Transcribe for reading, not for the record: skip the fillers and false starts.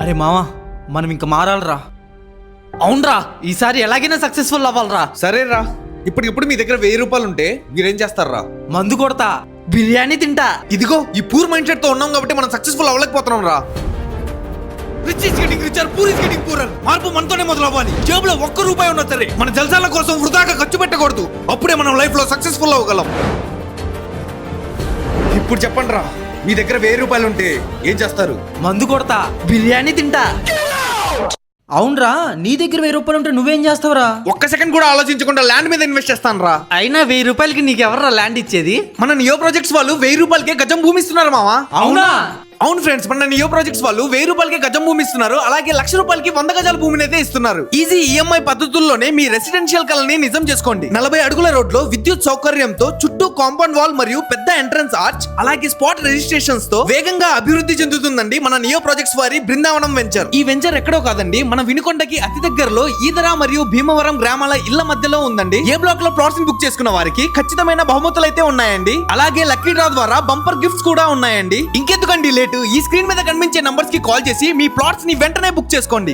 అరే మావా, మనం ఇంక మారాలరా. అవునరా, ఈసారి ఎలాగైనా సక్సెస్ఫుల్ అవ్వాలరా. సరేరా, ఇప్పుడు మీ దగ్గర 1000 రూపాయలు ఉంటే మీరేం చేస్తారా? మందు కొడతా, బిర్యానీ తింటా. ఇదిగో ఈ పూర్ మైండ్ సెట్ తో ఉన్నాం కాబట్టి మనం సక్సెస్ఫుల్ అవ్వలేకపోతున్నాం రా. Rich is getting richer, poor is getting poorer. మార్పు మనతోనే మొదలవ్వాలి. జేబులో 1 రూపాయి ఉన్నా సరే మన జల్సాల కోసం వృధాగా ఖర్చు పెట్టకూడదు. అప్పుడే మనం లైఫ్ లో సక్సెస్ఫుల్ అవ్వగలం. ఇప్పుడు చెప్పండి రా, మీ దగ్గర 1000 రూపాయలు ఉంటే ఏం చేస్తారు? మందు కొడతా, బిర్యానీ తింటా. అవునరా, నీ దగ్గర 1000 రూపాయలు ఉంటే నువ్వేం చేస్తావురా? ఒక్క సెకండ్ కూడా ఆలోచించకుండా ల్యాండ్ మీద ఇన్వెస్ట్ చేస్తాను రా. అయినా 1000 రూపాయలకి నీకెవర్రా ల్యాండ్ ఇచ్చేది? మన నియో ప్రాజెక్ట్స్ వాళ్ళు 1000 రూపాయలకే గజం భూమి ఇస్తున్నారు మావా. అవునా? అవును ఫ్రెండ్స్, మన నియో ప్రాజెక్ట్స్ వాళ్ళు 1000 రూపాయలకి గజం భూమి ఇస్తున్నారు. అలాగే 1,00,000 రూపాయలకి 100 గజాల భూమిని అయితే ఇస్తున్నారు. ఈజీ ఈఎంఐ పద్ధతుల్లోనే మీ రెసిడెన్షియల్ కలని నిజం చేసుకోండి. 40 అడుగుల రోడ్ లో విద్యుత్ సౌకర్యంతో చుట్టూ కాంపౌండ్ వాల్ మరియు పెద్ద ఎంట్రన్స్ ఆర్చ్, అలాగే స్పాట్ రిజిస్ట్రేషన్స్ తో వేగంగా అభివృద్ధి చెందుతుందండి మన నియో ప్రాజెక్ట్స్ వారి బృందావనం వెంచర్. ఈ వెంచర్ ఎక్కడో కాదండి, మన వినుకొండకి అతి దగ్గరలో ఈదరా మరియు భీమవరం గ్రామాల ఇళ్ల మధ్యలో ఉందండి. ఏ బ్లాక్ లో ప్లాట్స్ బుక్ చేసుకున్న వారికి ఖచ్చితమైన బహుమతులు అయితే ఉన్నాయండి. అలాగే లక్కీ డ్రా ద్వారా బంపర్ గిఫ్ట్స్ కూడా ఉన్నాయండి. ఇంకెందుకండి లేటు, ఈ స్క్రీన్ మీద కనిపించే నంబర్స్ కి కాల్ చేసి మీ ప్లాట్స్ ని వెంటనే బుక్ చేసుకోండి.